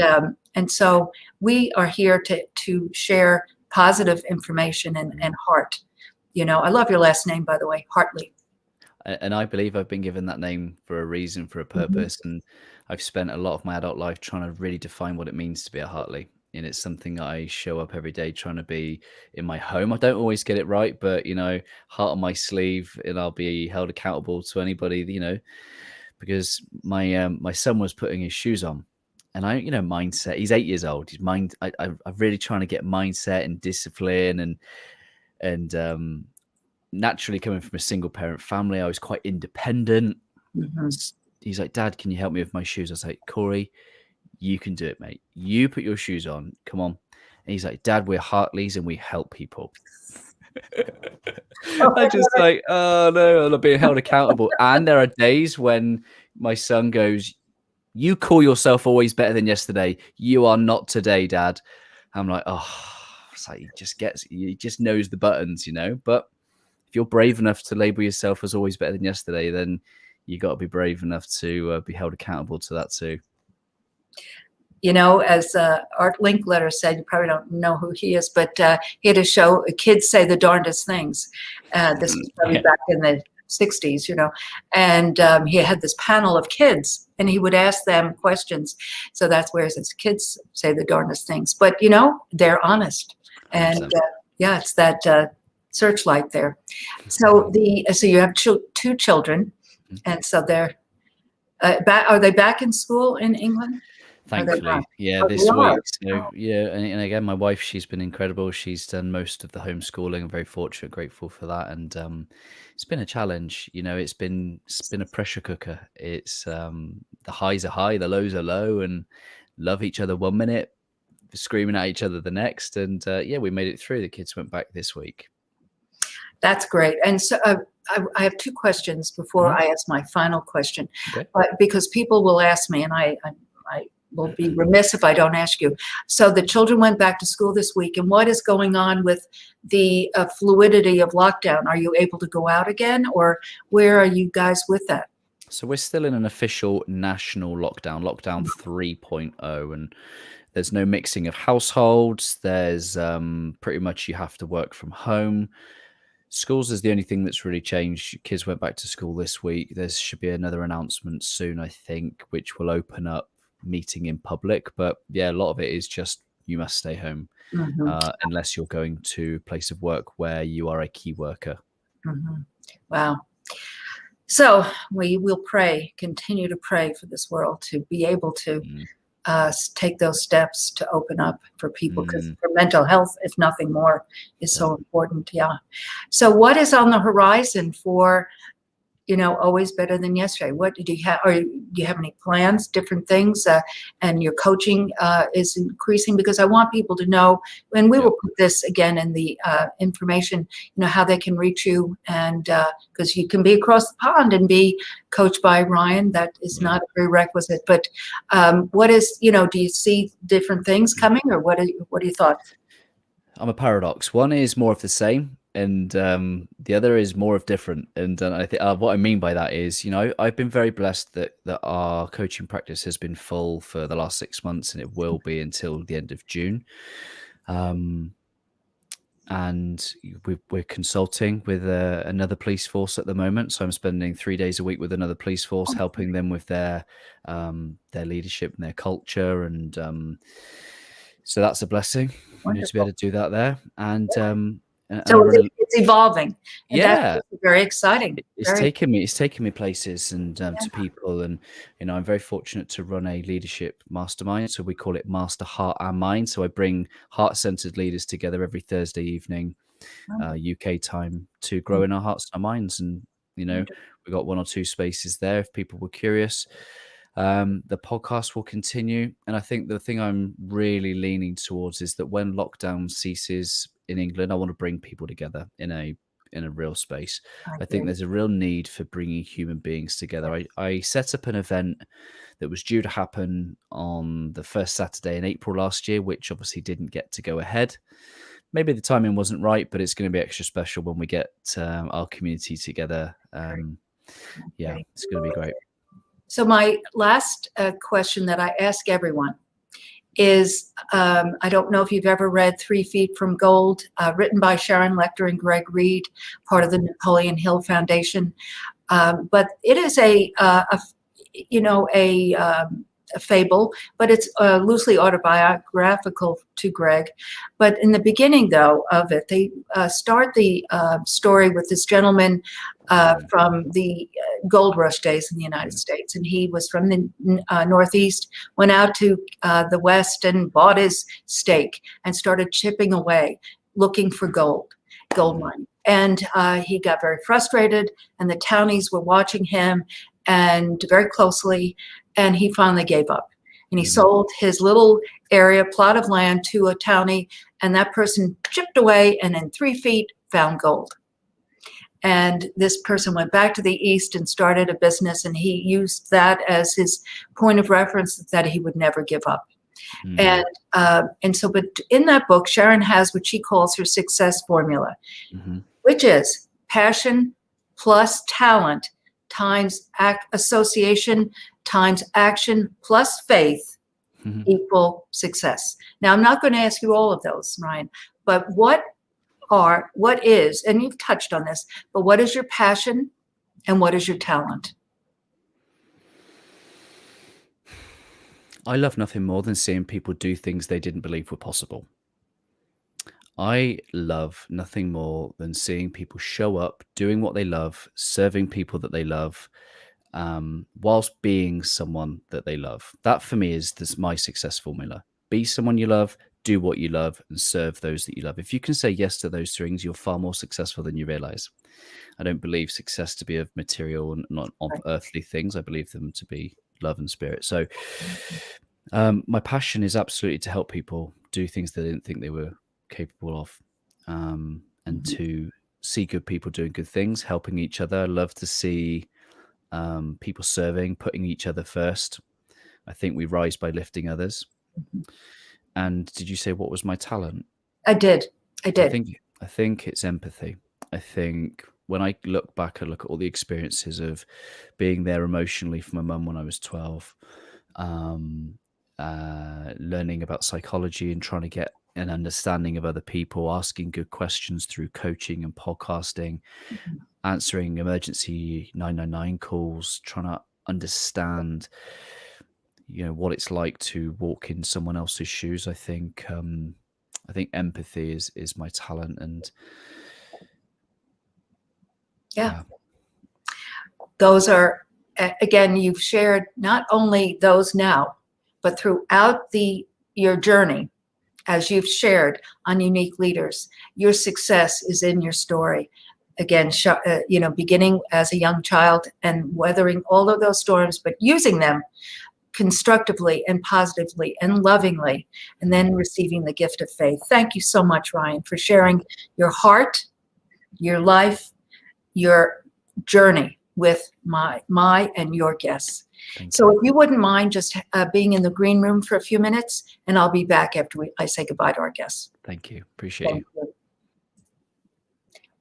so we are here to share positive information and heart. You know, I love your last name, by the way, Hartley. And I believe I've been given that name for a reason, for a purpose. And I've spent a lot of my adult life trying to really define what it means to be a Hartley. And it's something that I show up every day trying to be in my home. I don't always get it right, but, you know, heart on my sleeve, and I'll be held accountable to anybody, you know, because my son was putting his shoes on, and mindset. He's 8 years old. I'm really trying to get mindset and discipline, and naturally coming from a single parent family, I was quite independent. Mhm. He's like, Dad, can you help me with my shoes? I was like, Corey, you can do it, mate. You put your shoes on. Come on. And he's like, Dad, we're Hartleys and we help people. I just like, oh no, I'm not being held accountable. And there are days when my son goes, you call yourself always better than yesterday. You are not today, Dad. I'm like, oh, it's like he just knows the buttons, But if you're brave enough to label yourself as always better than yesterday, then you got to be brave enough to be held accountable to that too. As Art Linkletter said, you probably don't know who he is, but he had a show, Kids Say the Darndest Things. This was probably back in the 60s, and he had this panel of kids, and he would ask them questions. So that's where it says, kids say the darndest things. But, they're honest. And, it's that searchlight there. So you have two children, and so they're are they back in school in England? Thankfully, this week. So, and again, my wife, she's been incredible. She's done most of the homeschooling. I'm very fortunate, grateful for that. And it's been a challenge. It's been a pressure cooker. It's the highs are high, the lows are low, and love each other 1 minute, screaming at each other the next. And we made it through. The kids went back this week. That's great. And so I have two questions before I ask my final question, but because people will ask me, and I will be remiss if I don't ask you. So the children went back to school this week, and what is going on with the fluidity of lockdown? Are you able to go out again, or where are you guys with that? So we're still in an official national lockdown 3.0, and there's no mixing of households. There's pretty much you have to work from home. Schools is the only thing that's really changed. Kids went back to school this week. There should be another announcement soon, I think, which will open up meeting in public. But a lot of it is just you must stay home unless you're going to a place of work where you are a key worker. Wow. So we will continue to pray for this world to be able to take those steps to open up for people, because for mental health, if nothing more, is so important. So what is on the horizon for always better than yesterday? What do you have? Or do you have any plans, different things? And your coaching is increasing, because I want people to know, and we will put this again in the information, how they can reach you. And because you can be across the pond and be coached by Ryan, that is not a prerequisite. But what is, do you see different things coming, or what are your thoughts? I'm a paradox. One is more of the same, and the other is more of different. And I think what I mean by that is, I've been very blessed that our coaching practice has been full for the last 6 months, and it will be until the end of June. And we're consulting with another police force at the moment. So I'm spending 3 days a week with another police force, helping them with their leadership and their culture. And so that's a blessing. To be able to do that there. And so it's evolving. And that's very exciting. It's taken me places and to people. And, I'm very fortunate to run a leadership mastermind. So we call it Master Heart and Mind. So I bring heart-centered leaders together every Thursday evening, UK time, to grow in our hearts and our minds. And, we got 1 or 2 spaces there if people were curious. The podcast will continue. And I think the thing I'm really leaning towards is that when lockdown ceases in England, I want to bring people together in a real space. I think there's a real need for bringing human beings together. I set up an event that was due to happen on the first Saturday in April last year, which obviously didn't get to go ahead. Maybe the timing wasn't right, but it's going to be extra special when we get our community together. It's going to be great. So my last question that I ask everyone is, I don't know if you've ever read 3 Feet from Gold, written by Sharon Lecter and Greg Reed, part of the Napoleon Hill Foundation. But it is a fable, but it's loosely autobiographical to Greg. But in the beginning, though, of it, they start the story with this gentleman from the gold rush days in the United States. And he was from the Northeast, went out to the West and bought his stake and started chipping away, looking for gold mining. And he got very frustrated, and the townies were watching him and very closely, and he finally gave up. And he sold his little plot of land to a townie, and that person chipped away and in 3 feet found gold. And this person went back to the East and started a business, and he used that as his point of reference that he would never give up. And so, but in that book, Sharon has what she calls her success formula, which is passion plus talent times association times action plus faith equal success. Now, I'm not going to ask you all of those, Ryan, but what is, and you've touched on this, but what is your passion and what is your talent? I love nothing more than seeing people do things they didn't believe were possible. I love nothing more than seeing people show up, doing what they love, serving people that they love, whilst being someone that they love. That for me is my success formula. Be someone you love, do what you love, and serve those that you love. If you can say yes to those things, you're far more successful than you realize. I don't believe success to be of material and not of earthly things. I believe them to be love and spirit. So my passion is absolutely to help people do things they didn't think they were capable of, and to see good people doing good things, helping each other. I love to see people serving, putting each other first. I think we rise by lifting others. And did you say what was my talent? I did. I think it's empathy. I think when I look back, I look at all the experiences of being there emotionally for my mum when I was 12, learning about psychology and trying to get an understanding of other people, asking good questions through coaching and podcasting, answering emergency 999 calls, trying to understand, what it's like to walk in someone else's shoes. I think empathy is my talent, and those are, again, you've shared not only those now, but throughout your journey, as you've shared on Unique Leaders, your success is in your story. Again, beginning as a young child and weathering all of those storms, but using them constructively and positively and lovingly, and then receiving the gift of faith. Thank you so much, Ryan, for sharing your heart, your life, your journey with my and your guests. So if you wouldn't mind just being in the green room for a few minutes, and I'll be back after I say goodbye to our guests. Thank you. Appreciate you.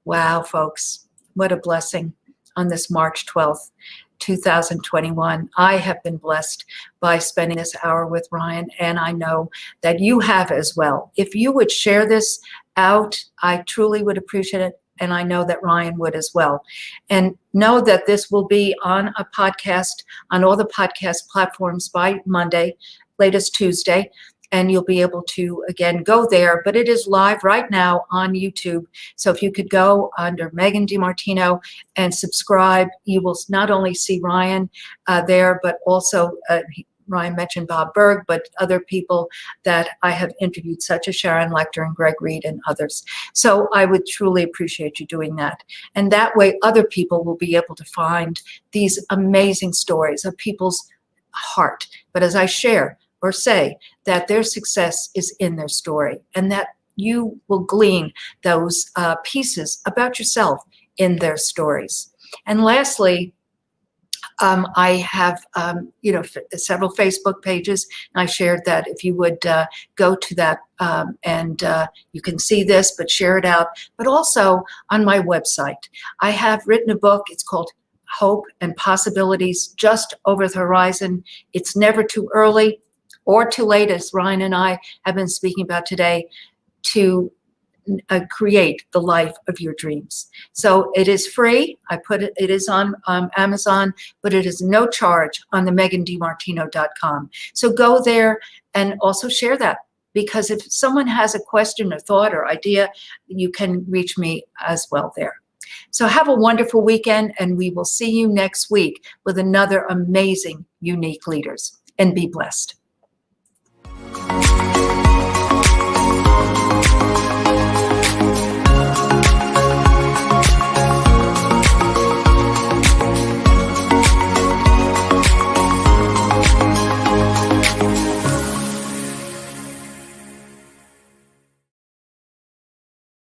Wow, folks, what a blessing on this March 12th, 2021. I have been blessed by spending this hour with Ryan, and I know that you have as well. If you would share this out, I truly would appreciate it. And I know that Ryan would as well. And know that this will be on a podcast, on all the podcast platforms by Monday, latest Tuesday. And you'll be able to, again, go there. But it is live right now on YouTube. So if you could go under Megan DiMartino and subscribe, you will not only see Ryan there, but also Ryan mentioned Bob Berg, but other people that I have interviewed, such as Sharon Lecter and Greg Reed and others. So I would truly appreciate you doing that. And that way other people will be able to find these amazing stories of people's heart. But as I share or say, that their success is in their story, and that you will glean those pieces about yourself in their stories. And lastly, I have, several Facebook pages. And I shared that if you would go to that and you can see this, but share it out. But also on my website, I have written a book. It's called Hope and Possibilities Just Over the Horizon. It's never too early or too late, as Ryan and I have been speaking about today, to create the life of your dreams. So it is free. It is on Amazon, but it is no charge on the megandimartino.com. So go there and also share that, because if someone has a question or thought or idea, you can reach me as well there. So have a wonderful weekend, and we will see you next week with another amazing, unique leaders. And be blessed.